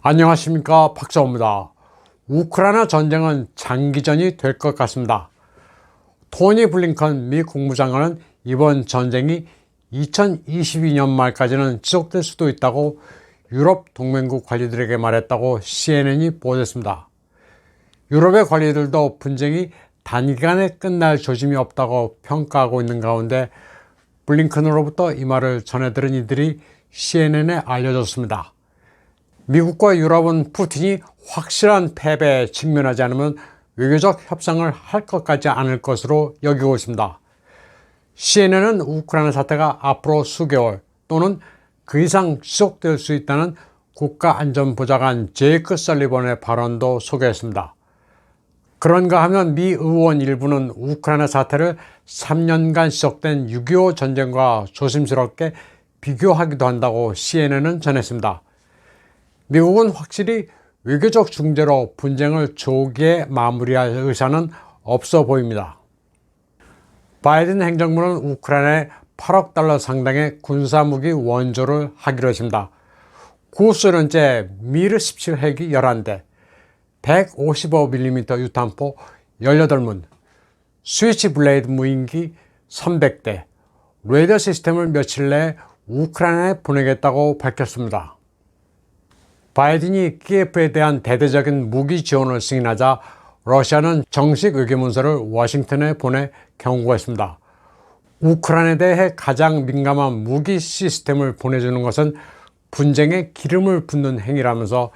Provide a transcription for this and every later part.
안녕하십니까, 박사호입니다. 우크라이나 전쟁은 장기전이 될 것 같습니다. 토니 블링컨 미 국무장관은 이번 전쟁이 2022년 말까지는 지속될 수도 있다고 유럽 동맹국 관리들에게 말했다고 CNN이 보도했습니다. 유럽의 관리들도 분쟁이 단기간에 끝날 조짐이 없다고 평가하고 있는 가운데 블링컨으로부터 이 말을 전해들은 이들이 CNN에 알려줬습니다. 미국과 유럽은 푸틴이 확실한 패배에 직면하지 않으면 외교적 협상을 할 것 같지 않을 것으로 여기고 있습니다. CNN은 우크라이나 사태가 앞으로 수개월 또는 그 이상 지속될 수 있다는 국가안전보좌관 제이크 설리번의 발언도 소개했습니다. 그런가 하면 미 의원 일부는 우크라이나 사태를 3년간 지속된 6.25 전쟁과 조심스럽게 비교하기도 한다고 CNN은 전했습니다. 미국은 확실히 외교적 중재로 분쟁을 조기에 마무리할 의사는 없어 보입니다. 바이든 행정부는 우크라이나에 8억 달러 상당의 군사무기 원조를 하기로 했습니다. 구소련제 미르-17 헬기 11대, 155mm 유탄포 18문, 스위치 블레이드 무인기 300대, 레이더 시스템을 며칠 내에 우크라이나에 보내겠다고 밝혔습니다. 바이든이 키예프에 대한 대대적인 무기 지원을 승인하자 러시아는 정식 외교문서를 워싱턴에 보내 경고했습니다. 우크라이나에 대해 가장 민감한 무기 시스템을 보내주는 것은 분쟁에 기름을 붓는 행위라면서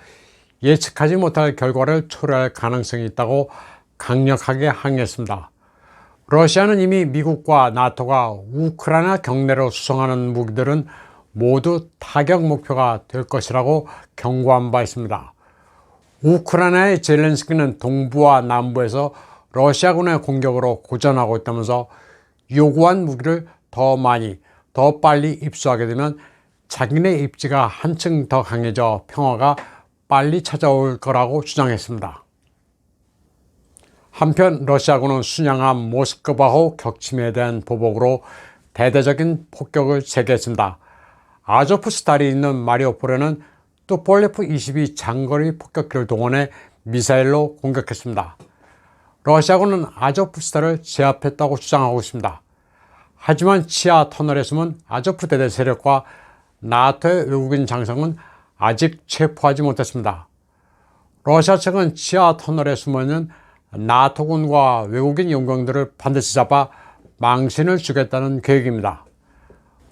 예측하지 못할 결과를 초래할 가능성이 있다고 강력하게 항의했습니다. 러시아는 이미 미국과 나토가 우크라이나 경내로 수송하는 무기들은 모두 타격 목표가 될 것이라고 경고한 바 있습니다. 우크라이나의 젤렌스키는 동부와 남부에서 러시아군의 공격으로 고전하고 있다면서 요구한 무기를 더 많이, 더 빨리 입수하게 되면 자기네 입지가 한층 더 강해져 평화가 빨리 찾아올 거라고 주장했습니다. 한편 러시아군은 순양함 모스크바호 격침에 대한 보복으로 대대적인 폭격을 재개했습니다. 아조프스탈이 있는 마리오폴에는 투폴레프 22 장거리 폭격기를 동원해 미사일로 공격했습니다. 러시아군은 아조프스탈을 제압했다고 주장하고 있습니다. 하지만 지하 터널에 숨은 아조프 대대 세력과 나토의 외국인 장성은 아직 체포하지 못했습니다. 러시아 측은 지하 터널에 숨어있는 나토군과 외국인 용병들을 반드시 잡아 망신을 주겠다는 계획입니다.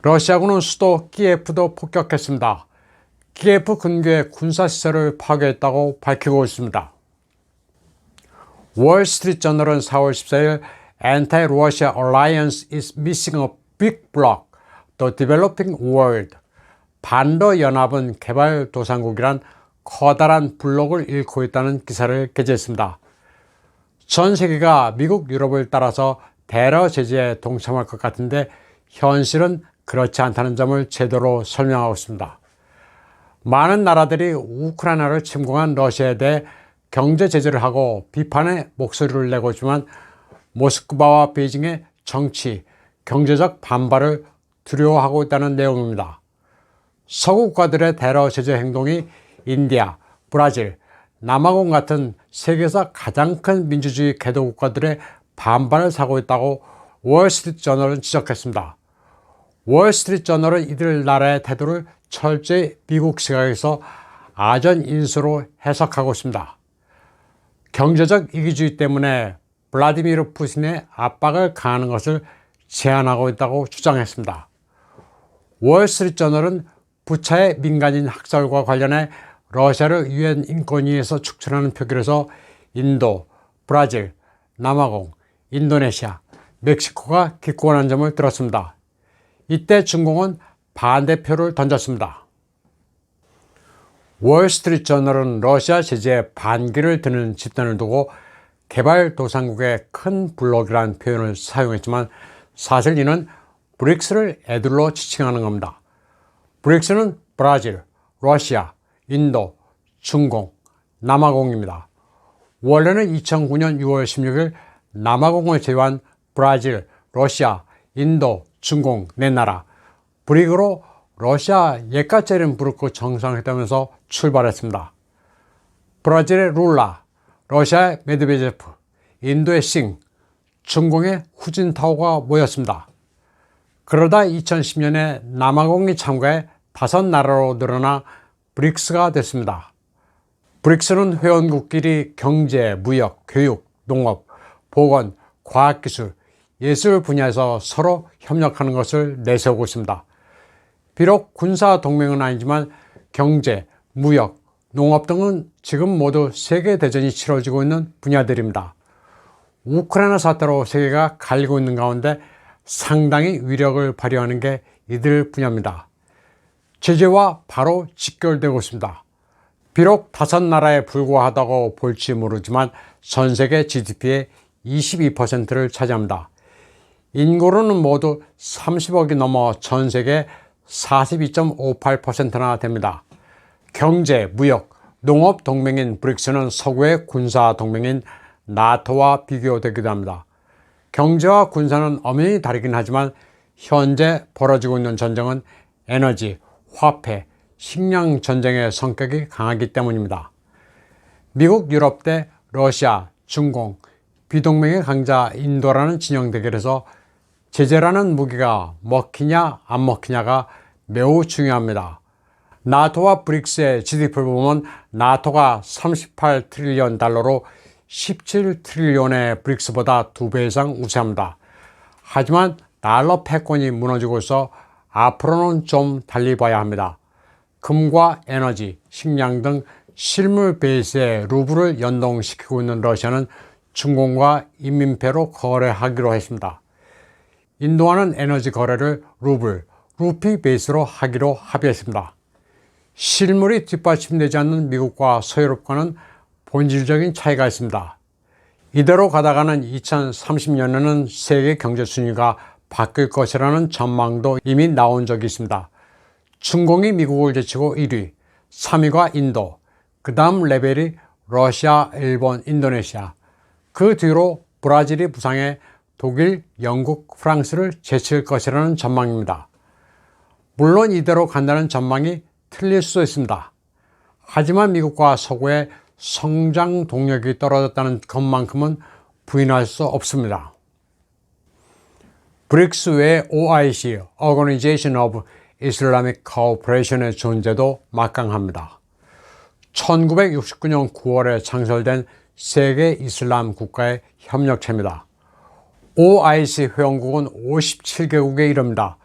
러시아군은 수도 키예프도 폭격했습니다. 키예프 근교의 군사시설을 파괴했다고 밝히고 있습니다. 월스트리트저널은 4월 14일 Anti-Russia Alliance is missing a big block. The developing world. 반러 연합은 개발도상국이란 커다란 블록을 잃고 있다는 기사를 게재했습니다. 전 세계가 미국, 유럽을 따라서 대러 제재에 동참할 것 같은데 현실은 그렇지 않다는 점을 제대로 설명하고 있습니다. 많은 나라들이 우크라이나를 침공한 러시아에 대해 경제 제재를 하고 비판의 목소리를 내고 있지만 모스크바와 베이징의 정치, 경제적 반발을 두려워하고 있다는 내용입니다. 서구 국가들의 테러 제재 행동이 인디아, 브라질, 남아공 같은 세계에서 가장 큰 민주주의 개도 국가들의 반발을 사고 있다고 월스트리트저널은 지적했습니다. 월스트리트저널은 이들 나라의 태도를 철저히 미국 시각에서 아전인수로 해석하고 있습니다. 경제적 이기주의 때문에 블라디미르 푸틴의 압박을 가하는 것을 제한하고 있다고 주장했습니다. 월스트리트저널은 부차의 민간인 학살과 관련해 러시아를 유엔 인권위에서 축출하는 표결에서 인도, 브라질, 남아공, 인도네시아, 멕시코가 기권한 점을 들었습니다. 이때 중공은 반대표를 던졌습니다. 월스트리트저널은 러시아 제재에 반기를 드는 집단을 두고 개발도상국의 큰 블록이라는 표현을 사용했지만 사실 이는 브릭스를 애들로 지칭하는 겁니다. 브릭스는 브라질, 러시아, 인도, 중공, 남아공입니다. 원래는 2009년 6월 16일 남아공을 제외한 브라질, 러시아, 인도, 중공 4나라 브릭으로 러시아 예카체린 부르크 정상회담에서 출발했습니다. 브라질의 룰라, 러시아의 메드베제프, 인도의 싱, 중공의 후진타오가 모였습니다. 그러다 2010년에 남아공이 참가해 5나라로 늘어나 브릭스가 됐습니다. 브릭스는 회원국끼리 경제, 무역, 교육, 농업, 보건, 과학기술, 예술 분야에서 서로 협력하는 것을 내세우고 있습니다. 비록 군사동맹은 아니지만 경제, 무역, 농업 등은 지금 모두 세계대전이 치러지고 있는 분야들입니다. 우크라이나 사태로 세계가 갈리고 있는 가운데 상당히 위력을 발휘하는 게 이들 분야입니다. 제재와 바로 직결되고 있습니다. 비록 5나라에 불과하다고 볼지 모르지만 전 세계 GDP의 22%를 차지합니다. 인구로는 모두 30억이 넘어 전 세계 42.58%나 됩니다. 경제, 무역, 농업 동맹인 브릭스는 서구의 군사 동맹인 나토와 비교되기도 합니다. 경제와 군사는 엄연히 다르긴 하지만 현재 벌어지고 있는 전쟁은 에너지, 화폐, 식량 전쟁의 성격이 강하기 때문입니다. 미국, 유럽 대 러시아, 중공, 비동맹의 강자 인도라는 진영 대결에서 제재라는 무기가 먹히냐 안 먹히냐가 매우 중요합니다. 나토와 브릭스의 GDP를 보면 나토가 38트릴리언 달러로 17트릴리언의 브릭스보다 2배 이상 우세합니다. 하지만 달러 패권이 무너지고 있어 앞으로는 좀 달리 봐야 합니다. 금과 에너지, 식량 등 실물 베이스의 루블을 연동시키고 있는 러시아는 중공과 인민폐로 거래하기로 했습니다. 인도와는 에너지 거래를 루블, 루피 베이스로 하기로 합의했습니다. 실물이 뒷받침되지 않는 미국과 서유럽과는 본질적인 차이가 있습니다. 이대로 가다가는 2030년에는 세계 경제 순위가 바뀔 것이라는 전망도 이미 나온 적이 있습니다. 중공이 미국을 제치고 1위, 3위가 인도, 그 다음 레벨이 러시아, 일본, 인도네시아, 그 뒤로 브라질이 부상해 독일, 영국, 프랑스를 제칠 것이라는 전망입니다. 물론 이대로 간다는 전망이 틀릴 수도 있습니다. 하지만 미국과 서구의 성장 동력이 떨어졌다는 것만큼은 부인할 수 없습니다. 브릭스 외에 OIC, Organization of Islamic Cooperation의 존재도 막강합니다. 1969년 9월에 창설된 세계 이슬람 국가의 협력체입니다. OIC 회원국은 57개국에 이릅니다.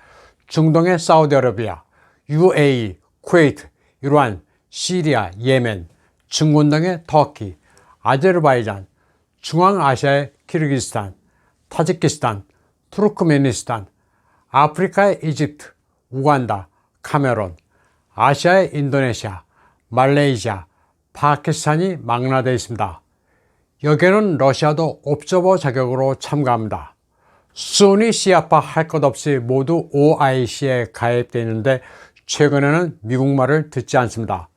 중동의 사우디아라비아, UAE, 쿠웨이트, 이란, 시리아, 예멘, 중곤당의 터키, 아제르바이잔, 중앙아시아의 키르기스탄, 타지키스탄, 투르크메니스탄, 아프리카의 이집트, 우간다, 카메론, 아시아의 인도네시아, 말레이시아, 파키스탄이 망라되어 있습니다. 여기에는 러시아도 옵저버 자격으로 참가합니다. 순위 시아파 할 것 없이 모두 OIC에 가입되어 있는데 최근에는 미국말을 듣지 않습니다.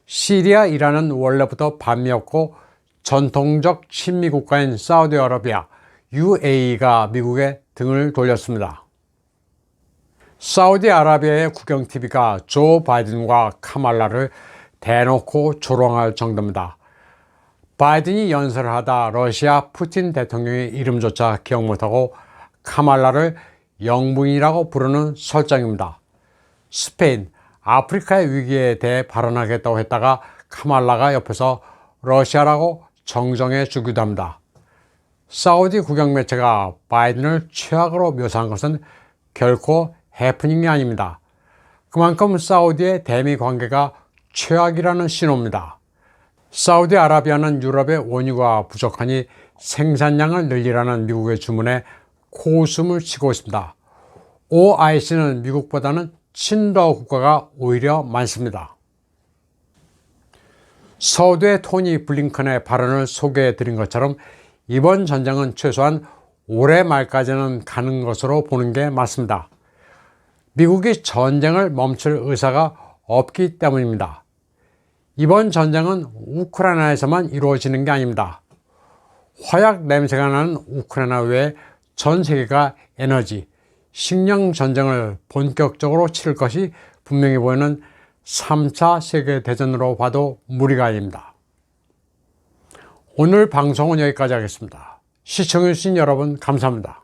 시리아, 이란은 원래부터 반미였고 전통적 친미 국가인 사우디아라비아, UAE가 미국에 등을 돌렸습니다. 사우디아라비아의 국영TV가 조 바이든과 카말라를 대놓고 조롱할 정도입니다. 바이든이 연설을 하다 러시아 푸틴 대통령의 이름조차 기억 못하고 카말라를 영부인이라고 부르는 설정입니다. 스페인, 아프리카의 위기에 대해 발언하겠다고 했다가 카말라가 옆에서 러시아라고 정정해 주기도 합니다. 사우디 국영매체가 바이든을 최악으로 묘사한 것은 결코 해프닝이 아닙니다. 그만큼 사우디의 대미 관계가 최악이라는 신호입니다. 사우디아라비아는 유럽의 원유가 부족하니 생산량을 늘리라는 미국의 주문에 코웃음을 치고 있습니다. OIC는 미국보다는 친러 국가가 오히려 많습니다. 서두의 토니 블링컨의 발언을 소개해 드린 것처럼 이번 전쟁은 최소한 올해 말까지는 가는 것으로 보는 게 맞습니다. 미국이 전쟁을 멈출 의사가 없기 때문입니다. 이번 전쟁은 우크라이나에서만 이루어지는 게 아닙니다. 화약 냄새가 나는 우크라이나 외에 전 세계가 에너지, 식량 전쟁을 본격적으로 치를 것이 분명히 보이는 3차 세계대전으로 봐도 무리가 아닙니다. 오늘 방송은 여기까지 하겠습니다. 시청해주신 여러분 감사합니다.